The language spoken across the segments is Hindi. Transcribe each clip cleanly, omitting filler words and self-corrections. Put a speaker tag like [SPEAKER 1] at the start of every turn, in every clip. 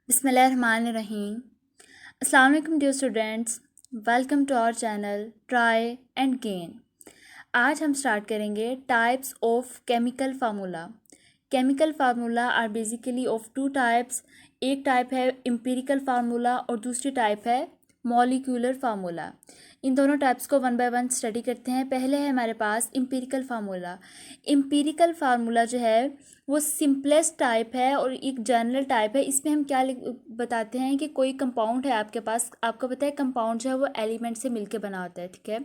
[SPEAKER 1] बिस्मिल्लाहिर्रहमानिर्रहीम। अस्सलाम वालेकुम dear students, welcome to our channel try and gain. आज हम स्टार्ट करेंगे types of chemical formula. Chemical formula are basically of two types. एक टाइप है एम्पिरिकल फार्मूला और दूसरी टाइप है मॉलिक्यूलर फार्मूला। इन दोनों टाइप्स को वन बाय वन स्टडी करते हैं। पहले है हमारे पास एम्पिरिकल फार्मूला। एम्पिरिकल फार्मूला जो है वो सिंपलेस्ट टाइप है और एक जनरल टाइप है। इसमें हम क्या बताते हैं कि कोई कंपाउंड है आपके पास, आपको पता है कंपाउंड जो है वो एलिमेंट से मिलके बना होता है, ठीक है।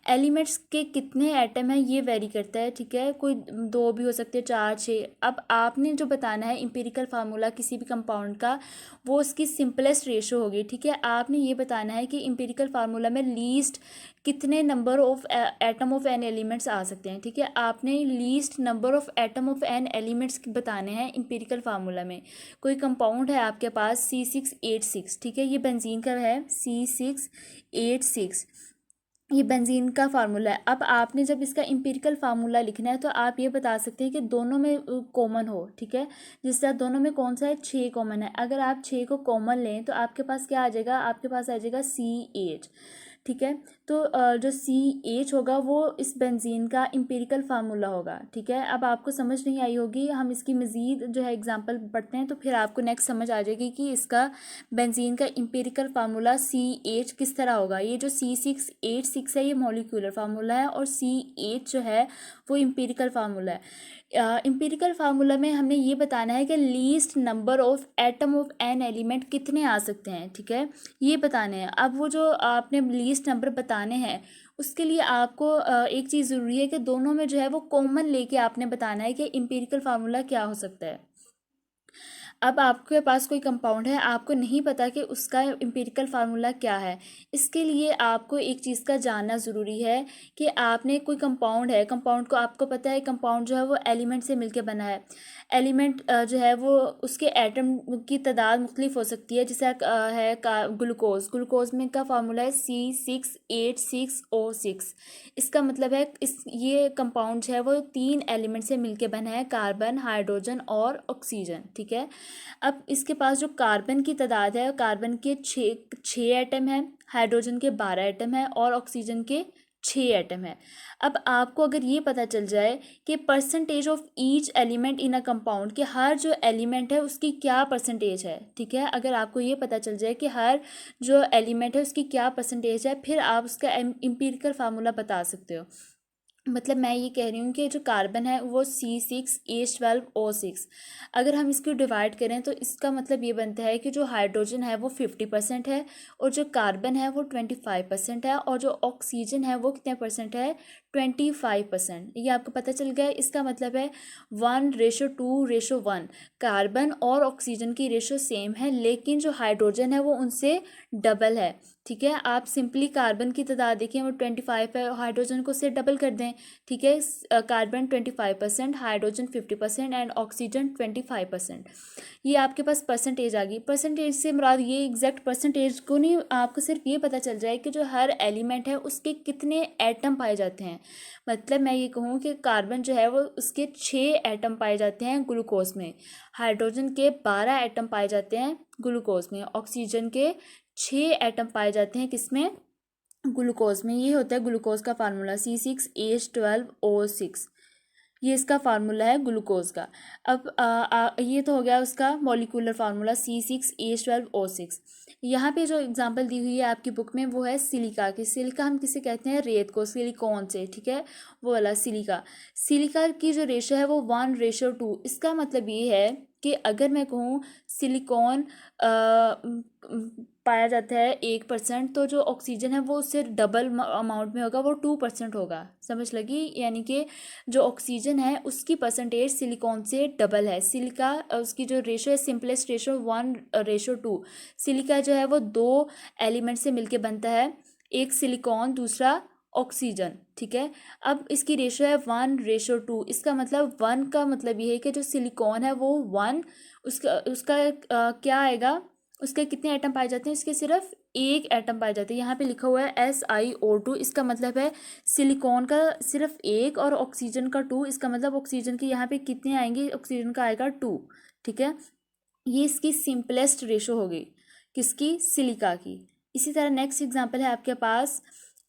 [SPEAKER 1] एलिमेंट्स के कितने एटम हैं ये वेरी करता है, ठीक है। कोई दो भी हो सकते हैं, चार, छः। अब आपने जो बताना है एम्पिरिकल फार्मूला किसी भी कंपाउंड का, वो उसकी सिंपलेस्ट रेशो होगी, ठीक है। आपने ये बताना है कि एम्पिरिकल फार्मूला में लीस्ट कितने number of atom of an elements आ सकते हैं, ठीक है। आपने least number of atom of an elements बताने हैं एम्पिरिकल फार्मूला में। कोई कंपाउंड है आपके पास C6H6, ठीक है, ये बेंजीन का है C6H6, ये बेंजीन का फार्मूला है। अब आपने जब इसका एम्पिरिकल फार्मूला लिखना है तो आप ये बता सकते हैं कि दोनों में कॉमन हो, ठीक है। जिस तरह दोनों में कौन सा है, 6 कॉमन है। अगर आप 6 को कॉमन लें तो आपके पास क्या आ जाएगा, आपके पास आ जाएगा CH, ठीक है। तो जो CH होगा वो इस बेंजीन का एम्पिरिकल फार्मूला होगा, ठीक है। अब आपको समझ नहीं आई होगी, हम इसकी मज़ीद जो है एग्जांपल पढ़ते हैं तो फिर आपको नेक्स्ट समझ आ जाएगी कि इसका बेंजीन का एम्पिरिकल फार्मूला CH किस तरह होगा। ये जो C6H6 है ये मॉलिक्यूलर फार्मूला है और CH जो है वो एम्पिरिकल फार्मूला है। एम्पिरिकल फार्मूला में हमने ये बताना है कि least number of atom of an element कितने आ सकते हैं, ठीक है, ये बताने हैं। अब वो जो आपने लीस्ट नंबर बताने हैं उसके लिए आपको एक चीज़ ज़रूरी है कि दोनों में जो है वो कॉमन लेके आपने बताना है कि एम्पिरिकल फार्मूला क्या हो सकता है। अब आपके पास कोई कंपाउंड है, आपको नहीं पता कि उसका एम्पिरिकल फार्मूला क्या है। इसके लिए आपको एक चीज़ का जानना ज़रूरी है कि आपने कोई कंपाउंड है, कंपाउंड को आपको पता है कंपाउंड जो है वो एलिमेंट से मिलके बना है। एलिमेंट जो है वो उसके एटम की तादाद मुख्तलिफ हो सकती है। जैसे है ग्लूकोज में का फार्मूला है C6H6O6। इसका मतलब है ये कंपाउंड जो है वो 3 एलिमेंट से मिलके बना है, कार्बन, हाइड्रोजन और ऑक्सीजन, ठीक है। अब इसके पास जो कार्बन की तादाद है, कार्बन के छः एटम है, हाइड्रोजन के 12 एटम है और ऑक्सीजन के 6 एटम है। अब आपको अगर ये पता चल जाए कि percentage of each element in a compound, कि हर जो एलिमेंट है उसकी क्या परसेंटेज है, ठीक है। अगर आपको ये पता चल जाए कि हर जो एलिमेंट है उसकी क्या परसेंटेज है, फिर आप उसका एम्पिरिकल फार्मूला बता सकते हो। मतलब मैं ये कह रही हूँ कि जो कार्बन है वो C6H12O6। अगर हम इसको डिवाइड करें तो इसका मतलब ये बनता है कि जो हाइड्रोजन है वो 50% है और जो कार्बन है वो 25% है और जो ऑक्सीजन है वो कितने परसेंट है, 25%। ये आपको पता चल गया। इसका मतलब है 1:2:1। कार्बन और ऑक्सीजन की रेशो सेम है लेकिन जो हाइड्रोजन है वो उनसे डबल है, ठीक है। आप सिंपली कार्बन की तादाद देखें वो 25 है, हाइड्रोजन को उससे डबल कर दें, ठीक है। Carbon 25%, hydrogen 50% and oxygen 25%। ये आपके पास परसेंटेज आ गई। परसेंटेज से मुराद ये एग्जैक्ट परसेंटेज को नहीं, आपको सिर्फ ये पता चल जाए कि जो हर एलिमेंट है उसके कितने एटम पाए जाते हैं। मतलब मैं ये कहूँ कि कार्बन जो है वो उसके 6 एटम पाए जाते हैं ग्लूकोज में, हाइड्रोजन के 12 एटम पाए जाते हैं ग्लूकोज में, ऑक्सीजन के 6 एटम पाए जाते हैं किसमें, ग्लूकोज में। ये होता है ग्लूकोज का फार्मूला C6H12O6। ये इसका फार्मूला है ग्लूकोज का। अब ये तो हो गया उसका मॉलिक्यूलर फार्मूला C6H12O6। यहाँ पे जो एग्जांपल दी हुई है आपकी बुक में वो है सिलिका की। सिलिका हम किसे कहते हैं, रेत को, सिलिकॉन से, ठीक है, वो वाला सिलिका। सिलिका की जो रेशो है वो 1:2। इसका मतलब ये है कि अगर मैं कहूँ सिलिकॉन पाया जाता है 1%, तो जो ऑक्सीजन है वो उससे डबल अमाउंट में होगा, वो 2% होगा। समझ लगी, यानी कि जो ऑक्सीजन है उसकी परसेंटेज सिलिकॉन से डबल है। सिलिका उसकी जो रेशो है, सिंपलेस्ट रेशो 1:2। सिलिका जो है वो 2 एलिमेंट से मिलके बनता है, एक सिलिकॉन दूसरा ऑक्सीजन, ठीक है। अब इसकी रेशो है 1:2। इसका मतलब 1 का मतलब ये है कि जो सिलिकॉन है वो 1, उसका उसका क्या आएगा, उसके कितने एटम पाए जाते हैं, इसके सिर्फ एक एटम पाए जाते हैं। यहाँ पे लिखा हुआ है SiO2। इसका मतलब है सिलिकॉन का सिर्फ एक और ऑक्सीजन का 2। इसका मतलब ऑक्सीजन के यहाँ पे कितने आएंगे, ऑक्सीजन का आएगा 2, ठीक है। ये इसकी सिंपलेस्ट रेशो होगी, किसकी, सिलिका की। इसी तरह नेक्स्ट एग्जांपल है आपके पास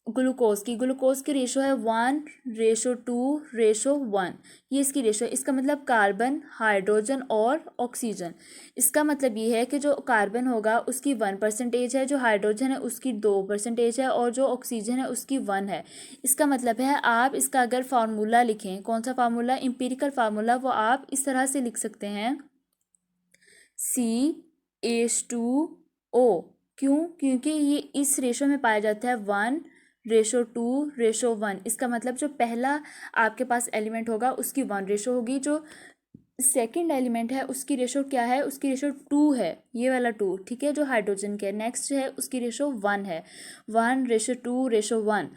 [SPEAKER 1] ग्लूकोज की। ग्लूकोज की रेशो है 1:2:1। ये इसकी रेशो है। इसका मतलब कार्बन, हाइड्रोजन और ऑक्सीजन। इसका मतलब ये है कि जो कार्बन होगा उसकी 1% है, जो हाइड्रोजन है उसकी 2% है, और जो ऑक्सीजन है उसकी 1 है। इसका मतलब है आप इसका अगर फार्मूला लिखें, कौन सा फार्मूला, इम्पीरिकल फार्मूला, वो आप इस तरह से लिख सकते हैं CH2O। क्यों, क्योंकि ये इस रेशो में पाया जाता है 1:2:1। इसका मतलब जो पहला आपके पास एलिमेंट होगा उसकी 1 रेशो होगी, जो सेकंड एलिमेंट है उसकी रेशो क्या है, उसकी रेशो 2 है, ये वाला 2, ठीक है, जो हाइड्रोजन के नेक्स्ट है उसकी रेशो 1 है, 1:2:1।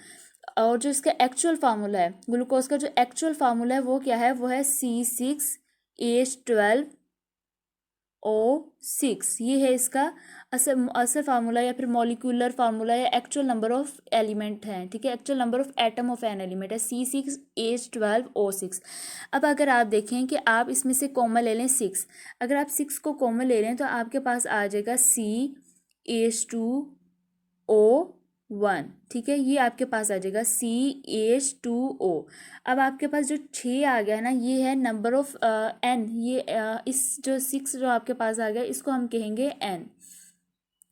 [SPEAKER 1] और जो इसका एक्चुअल फार्मूला है ग्लूकोज का, जो एक्चुअल फार्मूला है वो क्या है, वो है C6H12O6। ये है इसका असल असल फार्मूला या फिर मॉलिक्यूलर फार्मूला या एक्चुअल नंबर ऑफ एलिमेंट है, ठीक है, actual number of atom of an element है C6H12O6। अब अगर आप देखें कि आप इसमें से कॉमन ले लें 6, अगर आप 6 को कॉमन ले लें तो आपके पास आ जाएगा CH2O1, ठीक है, ये आपके पास आ जाएगा CH2O। अब आपके पास जो 6 आ गया ना, ये है नंबर ऑफ एन, ये इस जो 6 जो आपके पास आ गया इसको हम कहेंगे एन,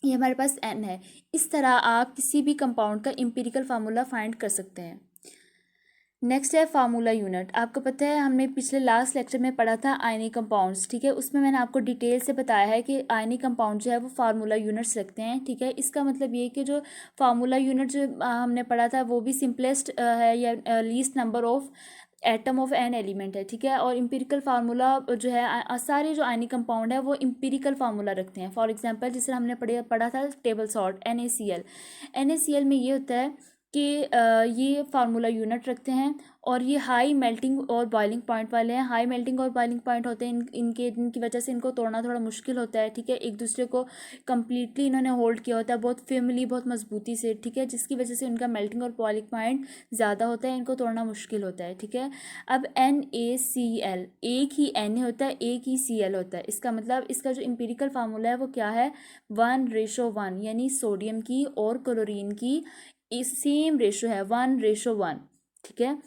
[SPEAKER 1] ये हमारे पास एन है। इस तरह आप किसी भी कंपाउंड का इम्पीरिकल फार्मूला फाइंड कर सकते हैं। नेक्स्ट है फार्मूला यूनिट। आपको पता है हमने पिछले लास्ट लेक्चर में पढ़ा था आयनिक कंपाउंड्स, ठीक है, उसमें मैंने आपको डिटेल से बताया है कि आयनिक कंपाउंड जो है वो फार्मूला यूनिट्स रखते हैं, ठीक है। इसका मतलब ये कि जो फार्मूला यूनिट जो हमने पढ़ा था वो भी सिंपलेस्ट है या least number of atom of an element है, ठीक है। और इम्पीरिकल फार्मूला जो है सारे जो आयनिक कंपाउंड है वो इम्पीरिकल फार्मूला रखते हैं। फॉर एग्जांपल जिससे हमने पढ़ा था टेबल सॉल्ट NaCl। NaCl में ये होता है कि ये फार्मूला यूनिट रखते हैं और ये हाई मेल्टिंग और बॉइलिंग पॉइंट वाले हैं। हाई मेल्टिंग और बॉइलिंग पॉइंट होते हैं इनकी वजह से इनको तोड़ना थोड़ा मुश्किल होता है, ठीक है। एक दूसरे को कम्प्लीटली इन्होंने होल्ड किया होता है बहुत फर्मली, बहुत मजबूती से, ठीक है, जिसकी वजह से उनका मेल्टिंग और बॉइलिंग पॉइंट ज़्यादा होता है, इनको तोड़ना मुश्किल होता है, ठीक है। अब NaCl, एक ही Na होता है, एक ही Cl होता है। इसका मतलब इसका जो इम्पीरिकल फार्मूला है वो क्या है, 1:1, यानी सोडियम की और क्लोरीन की सेम रेशो है, 1:1, ठीक है।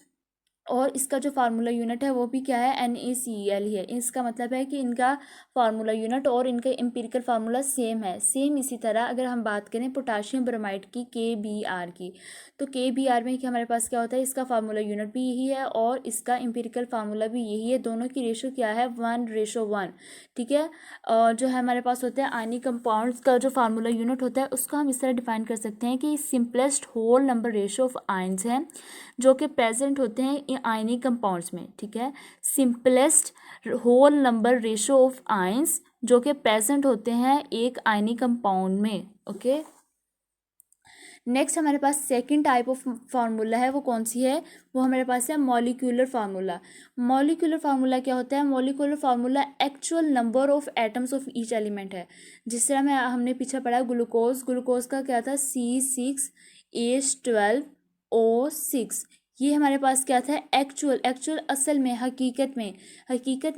[SPEAKER 1] और इसका जो फार्मूला यूनिट है वो भी क्या है, NaCl ही है। इसका मतलब है कि इनका फार्मूला यूनिट और इनका एम्पिरिकल फार्मूला सेम है, सेम। इसी तरह अगर हम बात करें पोटाशियम ब्रोमाइड की, KBr की, तो KBr में कि हमारे पास क्या होता है, इसका फार्मूला यूनिट भी यही है और इसका एम्पिरिकल फार्मूला भी यही है। दोनों की रेशो क्या है, 1:1, ठीक है। और जो है हमारे पास होता है आयनिक कंपाउंड्स का जो फार्मूला यूनिट होता है उसको हम इस तरह डिफाइन कर सकते हैं कि simplest whole number ratio of ions हैं जो कि प्रेजेंट होते हैं आयनिक कंपाउंड्स में, ठीक है। Simplest whole number ratio of ions जो कि प्रेजेंट होते हैं एक आयनिक कंपाउंड में, ओके। नेक्स्ट हमारे पास सेकंड टाइप ऑफ फार्मूला है, वो कौन सी है, वो हमारे पास है मॉलिक्यूलर फार्मूला। मॉलिक्यूलर फार्मूला क्या होता है, molecular formula actual number of atoms of each element है। जिस तरह में हमने पीछे पढ़ा ग्लूकोज, ग्लूकोज का क्या था, C6H12O6। ये हमारे पास क्या था, एक्चुअल असल में हकीकत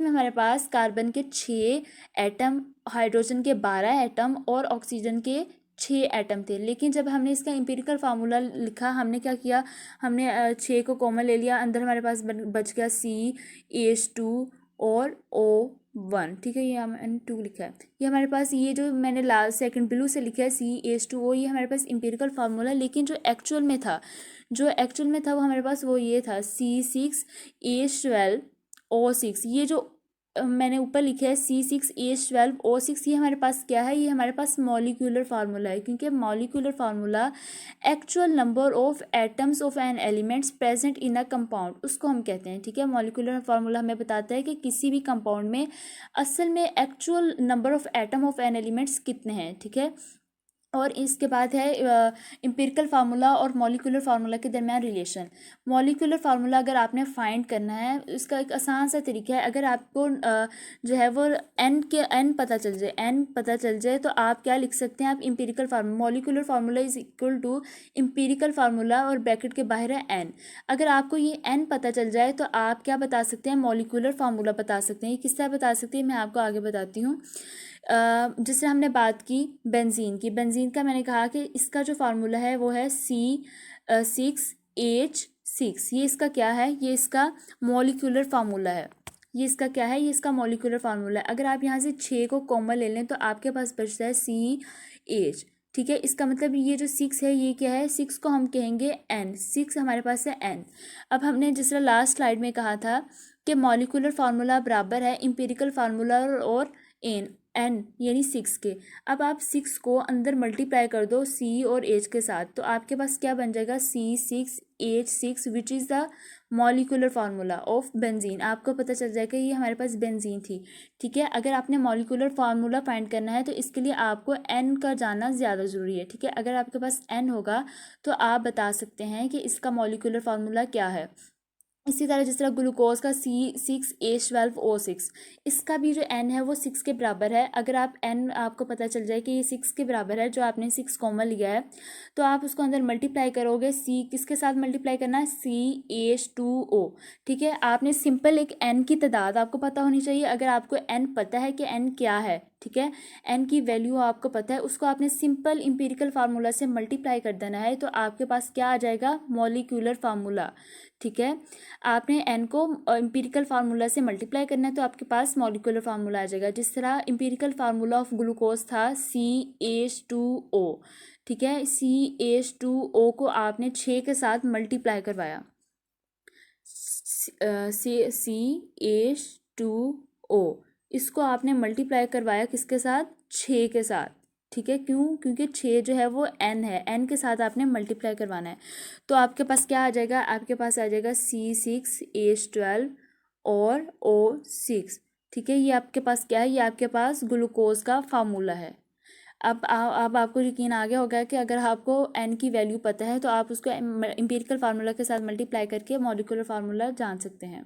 [SPEAKER 1] में हमारे पास कार्बन के 6 एटम, हाइड्रोजन के 12 एटम और ऑक्सीजन के 6 एटम थे। लेकिन जब हमने इसका एम्पिरिकल फार्मूला लिखा, हमने क्या किया, हमने 6 को कॉमन ले लिया, अंदर हमारे पास बच गया CH2 और O1, ठीक है, ये मैंने 2 लिखा है। ये हमारे पास ये जो मैंने लास्ट सेकंड ब्लू से लिखा है CH2O, ये हमारे पास एम्पिरिकल फार्मूला। लेकिन जो एक्चुअल में था वो हमारे पास वो ये था C6H12O6। ये जो मैंने ऊपर लिखा है C6H12O6, ये हमारे पास क्या है, ये हमारे पास मॉलिक्यूलर फार्मूला है। क्योंकि molecular formula actual number of atoms of an elements present in a compound, उसको हम कहते हैं, ठीक है। मॉलिक्यूलर फार्मूला हमें बताता है कि किसी भी कंपाउंड में असल में actual number of atom of an elements कितने हैं, ठीक है। और इसके बाद है एम्पिरिकल फार्मूला और मॉलिक्यूलर फार्मूला के दरमियान रिलेशन। मॉलिक्यूलर फार्मूला अगर आपने फाइंड करना है, इसका एक आसान सा तरीका है। अगर आपको जो है वो एन पता चल जाए तो आप क्या लिख सकते हैं, आप empirical formula, molecular formula is equal to empirical formula और ब्रैकेट के बाहर है एन। अगर आपको ये एन पता चल जाए तो आप क्या बता सकते हैं, मॉलिक्यूलर फार्मूला बता सकते हैं। किस तरह बता सकते हैं, मैं आपको आगे बताती हूँ। जिससे हमने बात की बेंजीन का मैंने कहा कि इसका जो फार्मूला है वो है C6H6। ये इसका क्या है, ये इसका मॉलिक्यूलर फार्मूला है। ये इसका क्या है, ये इसका मॉलिक्यूलर फार्मूला है। अगर आप यहाँ से 6 को कॉमन ले लें तो आपके पास बचता है CH। ठीक है, इसका मतलब ये जो 6 है ये क्या है, 6 को हम कहेंगे N। 6 हमारे पास है N। अब हमने जिस तरह लास्ट स्लाइड में कहा था कि मॉलिक्यूलर फार्मूला बराबर है एम्पिरिकल फार्मूला और एन यानी 6 के। अब आप 6 को अंदर मल्टीप्लाई कर दो C और H के साथ, तो आपके पास क्या बन जाएगा, C6H6 which is the molecular formula of benzene. आपको पता चल जाएगा ये हमारे पास बेंजीन थी। ठीक है, अगर आपने मॉलिक्यूलर फार्मूला फाइंड करना है तो इसके लिए आपको एन का जानना ज़्यादा ज़रूरी है। ठीक है, अगर आपके पास एन होगा तो आप बता सकते हैं कि इसका मॉलिक्यूलर फार्मूला क्या है। इसी तरह जिस तरह ग्लूकोज का C6H12O6, इसका भी जो n है वो 6 के बराबर है। अगर आप n आपको पता चल जाए कि ये 6 के बराबर है, जो आपने 6 कॉमन लिया है, तो आप उसको अंदर मल्टीप्लाई करोगे। C किसके साथ मल्टीप्लाई करना है, CH2O। ठीक है, आपने सिंपल एक n की तादाद आपको पता होनी चाहिए। अगर आपको n पता है कि n क्या है, ठीक है, n की वैल्यू आपको पता है, उसको आपने सिंपल इंपिरिकल फार्मूला से मल्टीप्लाई कर देना है, तो आपके पास क्या आ जाएगा, मॉलिक्यूलर फार्मूला। ठीक है, आपने एन को एम्पिरिकल फार्मूला से मल्टीप्लाई करना है तो आपके पास मॉलिक्यूलर फार्मूला आ जाएगा। जिस तरह एम्पिरिकल फार्मूला ऑफ ग्लूकोज था CH2O। ठीक है, CH2O को आपने 6 के साथ मल्टीप्लाई करवाया, CH2O, इसको आपने मल्टीप्लाई करवाया किसके साथ, 6 के साथ। ठीक है, क्यों, क्योंकि 6 जो है वो n है, n के साथ आपने मल्टीप्लाई करवाना है। तो आपके पास क्या आ जाएगा, आपके पास आ जाएगा C6H12 और O6। ठीक है, ये आपके पास क्या है, ये आपके पास ग्लूकोज का फार्मूला है। अब आपको यकीन आ गया होगा कि अगर आपको n की वैल्यू पता है तो आप उसको एम्पिरिकल फार्मूला के साथ मल्टीप्लाई करके मॉलिक्यूलर फार्मूला जान सकते हैं।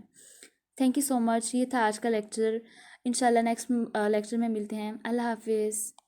[SPEAKER 1] Thank you so much. ये था आज का लेक्चर। इंशाल्लाह नेक्स्ट लेक्चर में मिलते हैं। अल्लाह हाफिज़।